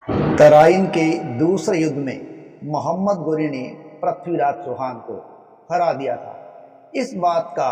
तराइन के दूसरे युद्ध में मोहम्मद गोरी ने पृथ्वीराज चौहान को हरा दिया था। इस बात का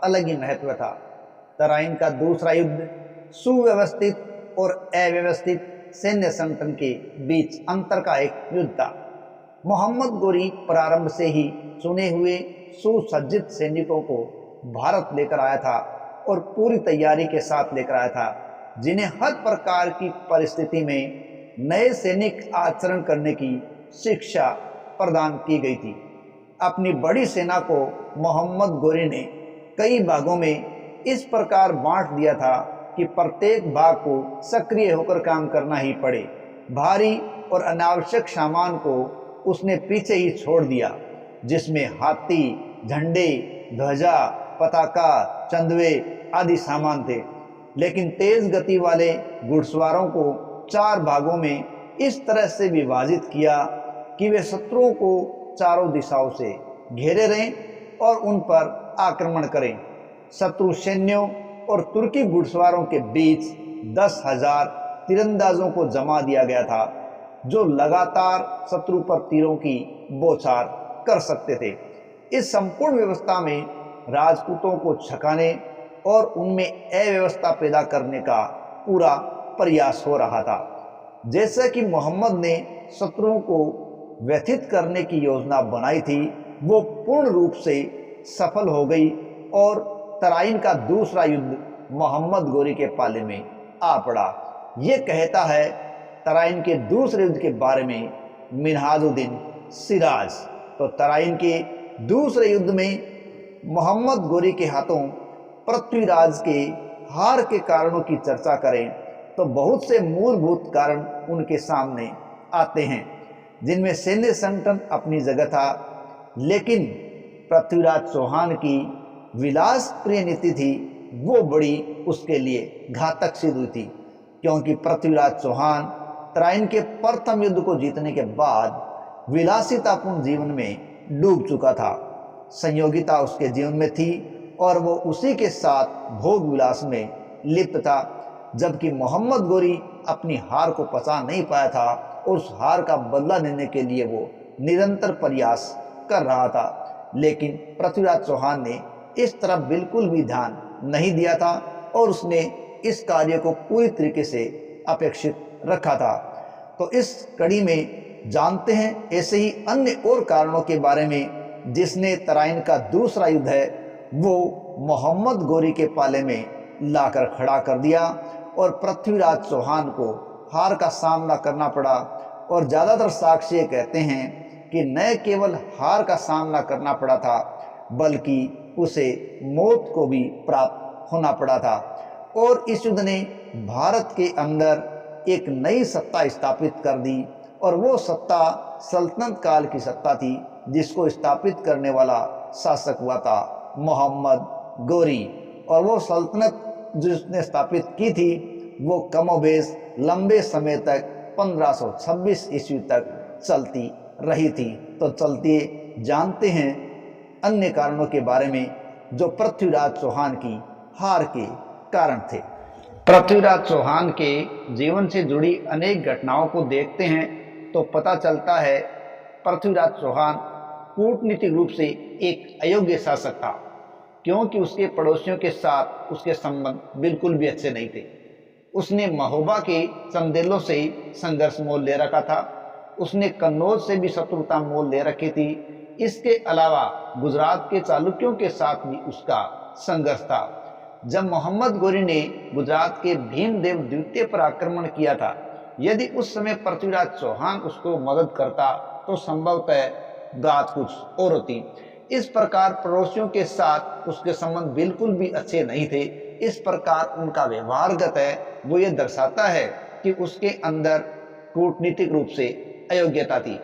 अलग ही महत्व था। तराइन का दूसरा युद्ध सुव्यवस्थित और अव्यवस्थित सैन्य संगठन के बीच अंतर का एक युद्ध था। मोहम्मद गोरी प्रारंभ से ही चुने हुए सुसज्जित सैनिकों को भारत लेकर आया था और पूरी तैयारी के साथ लेकर आया था, जिन्हें हर प्रकार की परिस्थिति में नए सैनिक आचरण करने की शिक्षा प्रदान की गई थी। अपनी बड़ी सेना को मोहम्मद गोरी ने कई भागों में इस प्रकार बांट दिया था कि प्रत्येक भाग को सक्रिय होकर काम करना ही पड़े। भारी और अनावश्यक सामान को उसने पीछे ही छोड़ दिया, जिसमें हाथी, झंडे, ध्वजा, पताका, चंदवे आदि सामान थे। लेकिन तेज गति वाले घुड़सवारों को 4 भागों में इस तरह से विभाजित किया कि वे शत्रुओं को चारों दिशाओं से घेरे रहें और उन पर आक्रमण करें। शत्रु सैन्यों और तुर्की घुड़सवारों के बीच 10,000 तीरंदाजों को जमा दिया गया था, जो लगातार शत्रु पर तीरों की बौछार कर सकते थे। इस संपूर्ण व्यवस्था में राजपूतों को छकाने और उनमें अव्यवस्था पैदा करने का पूरा प्रयास हो रहा था। जैसा कि मोहम्मद ने शत्रुओं को व्यथित करने की योजना बनाई थी, वो पूर्ण रूप से सफल हो गई और तराइन का दूसरा युद्ध मोहम्मद गोरी के पाले में आ पड़ा। ये कहता है तराइन के दूसरे युद्ध के बारे में मिन्हाजुद्दीन सिराज। तो तराइन के दूसरे युद्ध में मोहम्मद गोरी के हाथों पृथ्वीराज के हार के कारणों की चर्चा करें तो बहुत से मूलभूत कारण उनके सामने आते हैं, जिनमें सैन्य संगठन अपनी जगह था, लेकिन पृथ्वीराज चौहान की विलास प्रिय नीति थी वो बड़ी उसके लिए घातक सिद्ध हुई थी, क्योंकि पृथ्वीराज चौहान तराइन के प्रथम युद्ध को जीतने के बाद विलासितापूर्ण जीवन में डूब चुका था। संयोगिता उसके जीवन में थी और वो उसी के साथ भोग विलास में लिप्त था, जबकि मोहम्मद गोरी अपनी हार को पचा नहीं पाया था और उस हार का बदला लेने के लिए वो निरंतर प्रयास कर रहा था। लेकिन पृथ्वीराज चौहान ने इस तरफ बिल्कुल भी ध्यान नहीं दिया था और उसने इस कार्य को पूरी तरीके से अपेक्षित रखा था। तो इस कड़ी में जानते हैं ऐसे ही अन्य और कारणों के बारे में, जिसने तराइन का दूसरा युद्ध है वो मोहम्मद गोरी के पाले में लाकर खड़ा कर दिया और पृथ्वीराज चौहान को हार का सामना करना पड़ा। और ज़्यादातर साक्ष्य कहते हैं कि न केवल हार का सामना करना पड़ा था, बल्कि उसे मौत को भी प्राप्त होना पड़ा था। और इस युद्ध ने भारत के अंदर एक नई सत्ता स्थापित कर दी और वो सत्ता सल्तनत काल की सत्ता थी, जिसको स्थापित करने वाला शासक हुआ था मोहम्मद गोरी। और वो सल्तनत जिसने स्थापित की थी वो कमोबेश लंबे समय तक 1526 ईस्वी तक चलती रही थी। तो चलती जानते हैं अन्य कारणों के बारे में जो पृथ्वीराज चौहान की हार के कारण थे। पृथ्वीराज चौहान के जीवन से जुड़ी अनेक घटनाओं को देखते हैं तो पता चलता है पृथ्वीराज चौहान कूटनीतिक रूप से एक अयोग्य शासक था, क्योंकि उसके पड़ोसियों के साथ उसके संबंध बिल्कुल भी अच्छे नहीं थे। उसने महोबा के चंदेलों से संघर्ष मोल ले रखा था, उसने कन्नौज से भी शत्रुता मोल ले रखी थी। इसके अलावा गुजरात के चालुक्यों के साथ भी उसका संघर्ष था। जब मोहम्मद गोरी ने गुजरात के भीमदेव द्वितीय पर आक्रमण किया था, यदि उस समय पृथ्वीराज चौहान उसको मदद करता तो संभवतः बात कुछ और होती। इस प्रकार पड़ोसियों के साथ उसके संबंध बिल्कुल भी अच्छे नहीं थे। इस प्रकार उनका व्यवहारगत है वो ये दर्शाता है कि उसके अंदर कूटनीतिक रूप से अयोग्यता थी।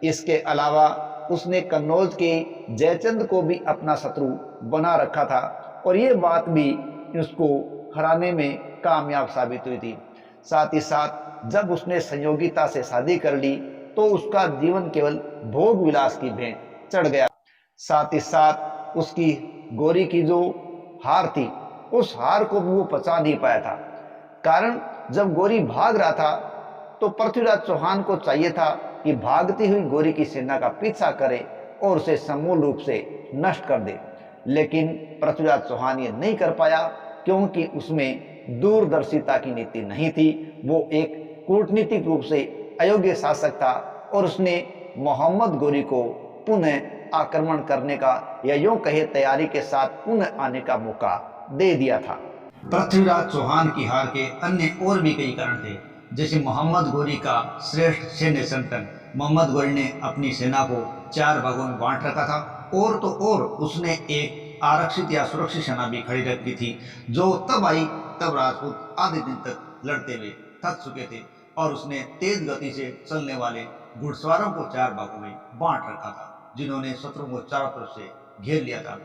इसके अलावा उसने कन्नौज के जयचंद को भी अपना शत्रु बना रखा था और ये बात भी उसको हराने में कामयाब साबित हुई थी। साथ ही साथ जब उसने संयोगिता से शादी कर ली तो उसका जीवन केवल भोग विलास की भेंट चढ़ गया। साथ ही साथ उसकी गोरी की जो हार थी उस हार को भी वो पचा नहीं पाया था। कारण जब गोरी भाग रहा था तो तो पृथ्वीराज चौहान को चाहिए था कि भागती हुई गौरी की सेना का पीछा करे और उसे समूल रूप से नष्ट कर दे, लेकिन पृथ्वीराज चौहान ये नहीं कर पाया क्योंकि उसमें दूरदर्शिता की नीति नहीं थी। वो एक कूटनीतिक रूप से अयोग्य शासक था और उसने मोहम्मद गौरी को पुनः आक्रमण करने का या यूं कहे तैयारी के साथ पुनः आने का मौका दे दिया था। पृथ्वीराज चौहान की हार के अन्य और भी कई कारण थे, जैसे मोहम्मद गौरी का श्रेष्ठ सैन्य संगठन। मोहम्मद गौरी ने अपनी सेना को 4 भागों में बांट रखा था और तो और उसने एक आरक्षित या सुरक्षित सेना भी खड़ी रखी थी, जो तब आई तब राजपूत आधे दिन तक लड़ते हुए थक चुके थे और उसने तेज गति से चलने वाले घुड़सवारों को 4 भागों में बांट रखा था, जिन्होंने शत्रु को चारों तरफ से घेर लिया था।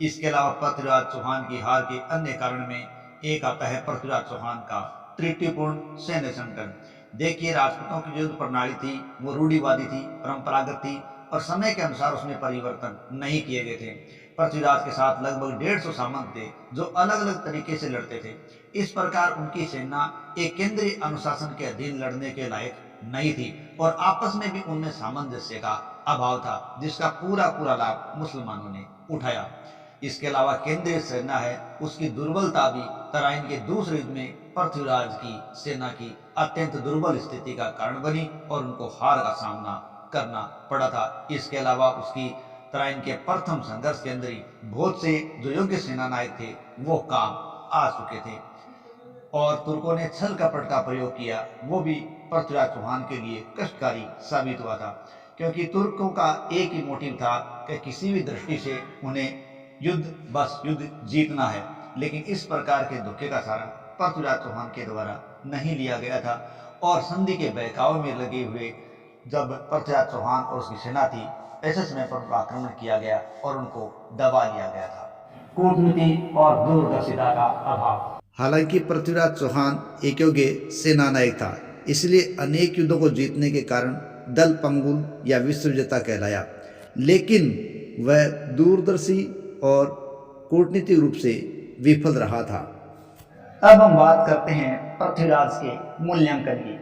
इसके अलावा पृथ्वीराज चौहान की हार के अन्य कारण में एक आता है पृथ्वीराज चौहान का त्रुटिपूर्ण सैन्य संगठन। देखिए, राजपूतों की जो युद्ध प्रणाली थी वो रूढ़िवादी थी, परंपरागत थी और समय के अनुसार उसमें परिवर्तन नहीं किए गए थे। पृथ्वीराज के साथ लगभग 150 सामंत थे जो अलग अलग तरीके से लड़ते थे। इस प्रकार उनकी सेना एक केंद्रीय अनुशासन के अधीन लड़ने के लायक नहीं थी और आपस में भी उनमें सामंजस्य का अभाव था, जिसका पूरा लाभ मुसलमानों ने उठाया। इसके अलावा केंद्रीय सेना है उसकी दुर्बलता भी तराइन के दूसरे युद्ध में पृथ्वीराज की सेना की अत्यंत दुर्बल स्थिति का कारण बनी और उनको हार का सामना करना पड़ा था। इसके अलावा उसकी तराइन के प्रथम संघर्ष के अंदर ही बहुत से जो योग्य सेना नायक थे वो काम आ चुके थे और तुर्कों ने छल कपट का प्रयोग किया, वो भी पृथ्वीराज चौहान के लिए कष्टकारी साबित हुआ था, क्योंकि तुर्कों का एक ही मोटिव था कि किसी भी दृष्टि से उन्हें युद्ध जीतना है। लेकिन इस प्रकार के धोखे का सारा पृथ्वीराज चौहान के द्वारा नहीं लिया गया था और संधि के बहकावे में लगे हुए जब पृथ्वीराज चौहान और उसकी सेना थी, ऐसे समय पर उनका आक्रमण किया गया और उनको दबा लिया गया था। कूटनीति और दूरदर्शिता का अभाव। हालांकि पृथ्वीराज चौहान एक योग्य सेना नायक था, इसलिए अनेक युद्धों को जीतने के कारण दल पंगुल या विश्व विजेता कहलाया, लेकिन वह दूरदर्शी और कूटनीतिक रूप से विफल रहा था। अब हम बात करते हैं पृथ्वीराज के मूल्यांकन की।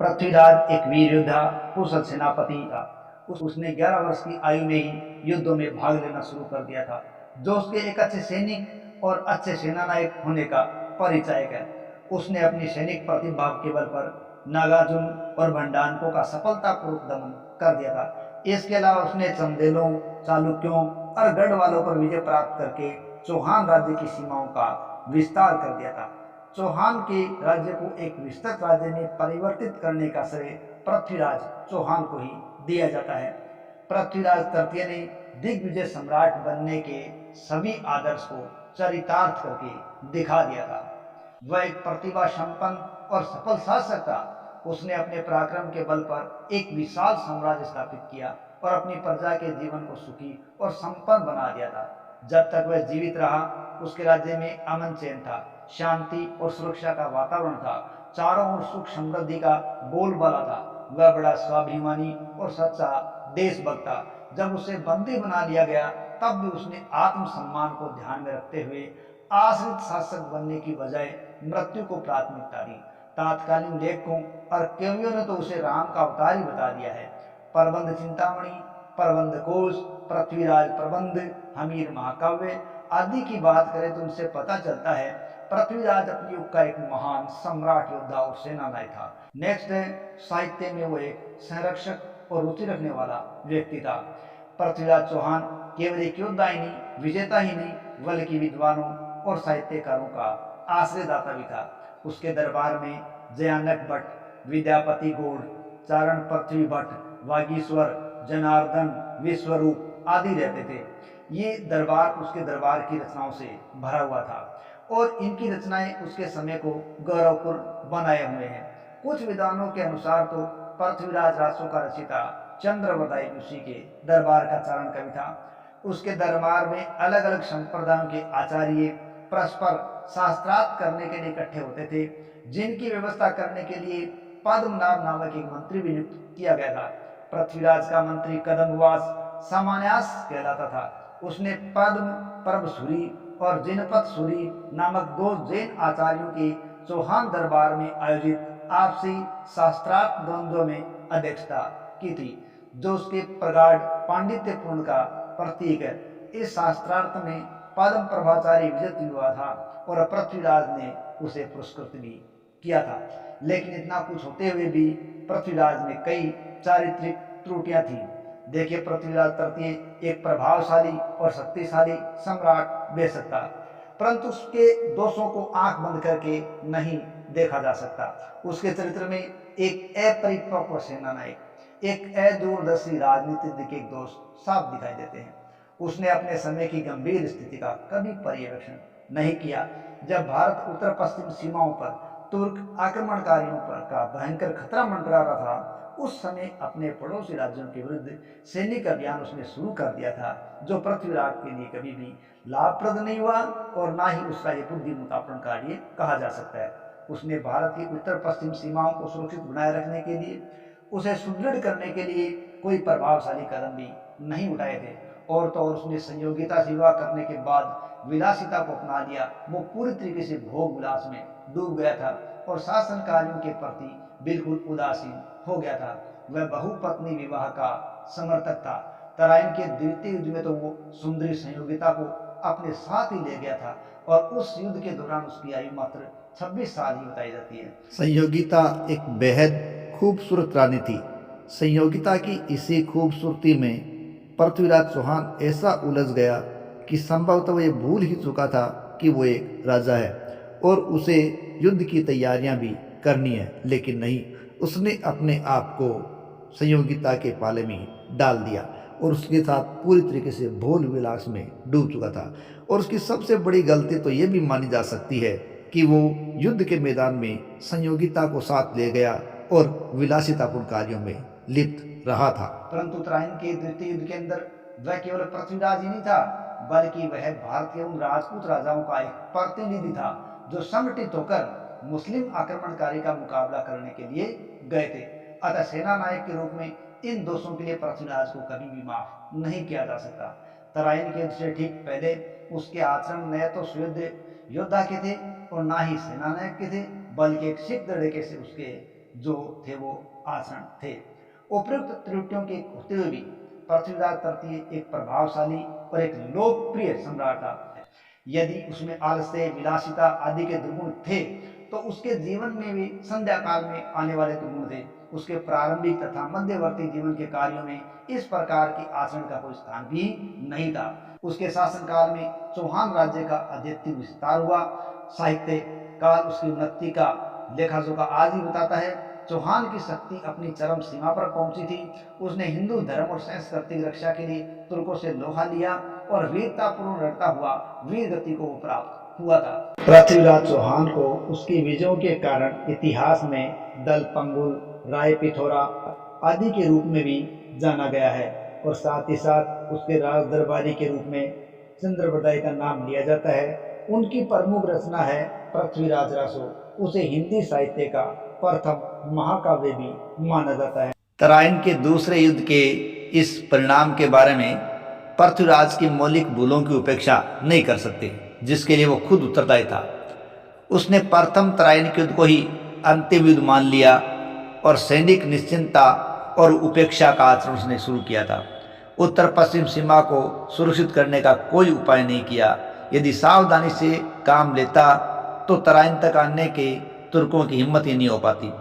पृथ्वीराज एक वीर योद्धा, कुशल सेनापति था। उसने 11 वर्ष की आयु में ही युद्धों में भाग लेना शुरू कर दिया था, जो उसके एक अच्छे सैनिक और अच्छे सेनानायक होने का परिचायक है। उसने अपनी सैनिक प्रतिभा के बल पर नागार्जुन और भंडारकों का सफलतापूर्वक दमन कर दिया था। इसके अलावा उसने चंदेलों, चालुक्यों और गढ़वालों पर विजय प्राप्त करके चौहान राज्य की सीमाओं का विस्तार कर दिया था। चौहान के राज्य को एक विस्तृत राज्य में परिवर्तित करने का श्रेय पृथ्वीराज चौहान को ही दिया जाता है। पृथ्वीराज तृतीय ने दिग्विजय सम्राट बनने के सभी आदर्श को चरितार्थ करके दिखा दिया था। वह एक प्रतिभा संपन्न और सफल शासक था। उसने अपने पराक्रम के बल पर एक विशाल साम्राज्य स्थापित किया और अपनी प्रजा के जीवन को सुखी और संपन्न बना दिया था। जब तक वह जीवित रहा, उसके राज्य में अमन चैन था, शांति और सुरक्षा का वातावरण था, चारों ओर सुख समृद्धि का बोलबाला था। वह बड़ा स्वाभिमानी और सच्चा देशभक्त था। जब उसे बंदी बना लिया गया, तब भी उसने आत्मसम्मान को ध्यान में रखते हुए आश्रित शासक बनने की बजाय मृत्यु को प्राथमिकता दी। तात्कालीन लेखकों और कवियों ने तो उसे राम का अवतार ही बता दिया है। प्रबंध चिंतामणि, प्रबंध कोश, पृथ्वीराज प्रबंध, हमीर महाकाव्य आदि की बात करें तो उनसे पता चलता है पृथ्वीराज अपने युग का एक महान सम्राट, योद्धा और सेनानायक था। नेक्स्ट है, साहित्य में वो एक संरक्षक और रुचि रखने वाला व्यक्ति था। पृथ्वीराज चौहान केवल एक योद्धा ही नहीं, विजेता ही नहीं, बल्कि विद्वानों और साहित्यकारों का आश्रयदाता भी था। उसके दरबार में जयानक भट्ट, विद्यापति गौड़, चारण पृथ्वी भट्ट, वागीश्वर, जनार्दन, विश्वरूप आदि रहते थे। ये दरबार उसके दरबार की रचनाओं से भरा हुआ था और इनकी रचनाएं उसके समय को गौरवपूर्ण बनाए हुए हैं। कुछ विद्वानों के अनुसार तो पृथ्वीराज रासों का रचिता चंद्रवदाई ऋषि के दरबार का चारण कवि था। उसके दरबार में अलग अलग संप्रदायों के आचार्य परस्पर शास्त्रार्थ करने के लिए इकट्ठे होते थे, जिनकी व्यवस्था करने के लिए पद्मनाभ नामक एक मंत्री भी नियुक्त किया गया था। पृथ्वीराज का मंत्री कदम्बवास सामान्यास कहलाता था। उसने पद्म, परमसूरी और जिनपत सूरी नामक 2 जैन आचार्यों के चौहान दरबार में आयोजित आपसी शास्त्रार्थ द्वंद्व में अध्यक्षता की थी, जो उसके प्रगाढ़ पांडित्यपूर्ण का प्रतीक है। इस शास्त्रार्थ में पद्म प्रभाचारी विजयी हुआ था और पृथ्वीराज ने उसे पुरस्कृत भी किया था। लेकिन इतना कुछ होते हुए भी पृथ्वीराज में कई चारित्रिक त्रुटियां थी। देखिए, पृथ्वीराज तृतीय एक प्रभावशाली और शक्तिशाली सम्राट बेशक था, परंतु उसके दोषों को आंख बंद करके नहीं देखा जा सकता। उसके चरित्र में एक अपरिपक्व सेनानायक, एक अदूरदर्शी राजनीतिज्ञ के दोष साफ दिखाई देते हैं। उसने अपने समय की गंभीर स्थिति का कभी पर्यवेक्षण नहीं किया। जब भारत उत्तर पश्चिम सीमाओं पर तुर्क आक्रमणकारियों पर का भयंकर खतरा मंडरा रहा था, उस समय अपने पड़ोसी राज्यों के विरुद्ध सैनिक अभियान उसने शुरू कर दिया था, जो पृथ्वीराज के लिए कभी भी लाभप्रद नहीं हुआ और ना ही उसका ये बुद्धिमुतापन कार्य कहा जा सकता है। उसने भारत की उत्तर पश्चिम सीमाओं को सुरक्षित बनाए रखने के लिए, उसे सुदृढ़ करने के लिए कोई प्रभावशाली कदम भी नहीं उठाए थे। और तो और उसने संयोगिता से विवाह करने के बाद विलासिता को अपना लिया। वो पूरी तरीके से भोग विलास में डूब गया था और शासन कार्यों के प्रति बिल्कुल उदासीन हो गया था। वह बहुपत्नी विवाह का समर्थक था। तराइन के द्वितीय युद्ध में तो वो सुंदरी संयोगिता को अपने साथ ही ले गया था और उस युद्ध के दौरान उसकी आयु मात्र 26 साल ही बताई जाती है। संयोगिता एक बेहद खूबसूरत रानी थी। संयोगिता की इसी खूबसूरती में पृथ्वीराज चौहान ऐसा उलझ गया कि संभवतः वह भूल ही चुका था कि वो एक राजा है और उसे युद्ध की तैयारियां भी करनी है। लेकिन नहीं, उसने अपने आप को संयोगिता के पाले में डाल दिया और उसके साथ पूरी तरीके से भोल विलास में डूब चुका था। और उसकी सबसे बड़ी गलती तो ये भी मानी जा सकती है कि वो युद्ध के मैदान में संयोगिता को साथ ले गया और विलासितापूर्ण कार्यों में लिप्त रहा था। परंतु तराइन के द्वितीय युद्ध के अंदर वह केवल पृथ्वीराज ही नहीं था, बल्कि वह भारत के उन राजपूत राजाओं का एक प्रतिनिधि था जो संगठित होकर मुस्लिम आक्रमणकारी का मुकाबला करने के लिए गए थे। अतः सेना नायक के रूप में इन दोषों के लिए पृथ्वीराज को कभी भी माफ नहीं किया जा सकता। तराइन के युद्ध से ठीक पहले उसके आचरण न तो सुयुद्ध योद्धा के थे और ना ही सेना नायक के थे, बल्कि एक सिख तरीके से उसके जो थे वो आचरण थे। उपयुक्त त्रुटियों के होते हुए भी पृथ्वीराज तृतीय एक प्रभावशाली और एक लोकप्रिय सम्राट था। यदि उसमें आलस्य, विलासिता आदि के दुर्गुण थे, तो उसके जीवन में भी संध्या काल में आने वाले दुर्गुण थे। उसके प्रारंभिक तथा मध्यवर्ती जीवन के कार्यों में इस प्रकार की आचरण का कोई स्थान भी नहीं था। उसके शासनकाल में चौहान राज्य का अद्वितीय विस्तार हुआ। साहित्य काल उसकी उन्नति का लेखाजोखा आज ही बताता है। चौहान की शक्ति अपनी चरम सीमा पर पहुंची थी। उसने हिंदू धर्म और संस्कृति की रक्षा के लिए तुर्कों से लोहा लिया और वीरतापूर्ण लड़ता हुआ वीर गति को प्राप्त हुआ था। पृथ्वीराज चौहान को उसकी विजयों के कारण इतिहास में दल पंगुल, राय पिथौरा आदि के रूप में भी जाना गया है और साथ ही साथ उसके राज दरबारी के रूप में चंद्रबरदाई का नाम लिया जाता है। उनकी प्रमुख रचना है पृथ्वीराज रासो। उसे हिंदी साहित्य का प्रथम महाकाव्य भी माना जाता है। तराइन के दूसरे युद्ध के इस परिणाम के बारे में पृथ्वीराज की मौलिक भूलों की उपेक्षा नहीं कर सकते, जिसके लिए वो खुद उत्तरदायी था। उसने प्रथम तराइन के युद्ध को ही अंतिम युद्ध मान लिया और सैनिक निश्चिंतता और उपेक्षा का आचरण उसने शुरू किया था। उत्तर पश्चिम सीमा को सुरक्षित करने का कोई उपाय नहीं किया। यदि सावधानी से काम लेता तो तराइन तक आने के तुर्कों की हिम्मत ही नहीं हो पाती।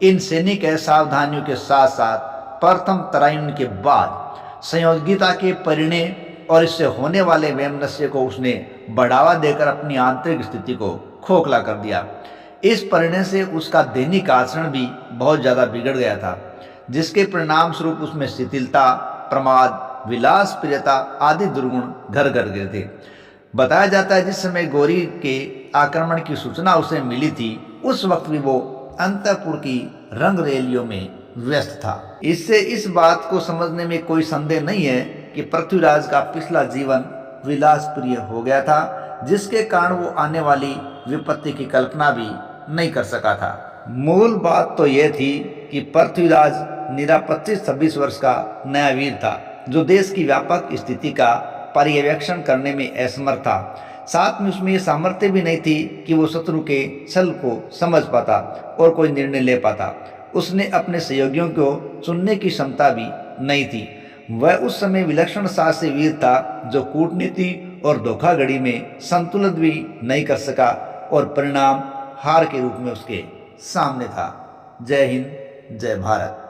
इन सैनिक असावधानियों के साथ साथ प्रथम तराइन के बाद संयोगिता के परिणय और इससे होने वाले वैमनस्य को उसने बढ़ावा देकर अपनी आंतरिक स्थिति को खोखला कर दिया। इस परिणय से उसका दैनिक आचरण भी बहुत ज़्यादा बिगड़ गया था, जिसके परिणाम स्वरूप उसमें शिथिलता, प्रमाद, विलास प्रियता आदि दुर्गुण घर घर गिरे थे। बताया जाता है जिस समय गौरी के आक्रमण की सूचना उसे मिली थी, उस वक्त भी वो अंतःपुर की रंग रैलियों में व्यस्त था। इससे इस बात को समझने में कोई संदेह नहीं है कि पृथ्वीराज का पिछला जीवन विलास प्रिय हो गया था, जिसके कारण वो आने वाली विपत्ति की कल्पना भी नहीं कर सका था। मूल बात तो यह थी कि पृथ्वीराज निरा 25-26 वर्ष का नया वीर था, जो देश की व्यापक स्थिति का पर्यवेक्षण करने में असमर्थ था। साथ में उसमें ये सामर्थ्य भी नहीं थी कि वो शत्रु के छल को समझ पाता और कोई निर्णय ले पाता। उसने अपने सहयोगियों को चुनने की क्षमता भी नहीं थी। वह उस समय विलक्षण साहसी वीर था जो कूटनीति और धोखाधड़ी में संतुलन भी नहीं कर सका और परिणाम हार के रूप में उसके सामने था। जय हिंद, जय भारत।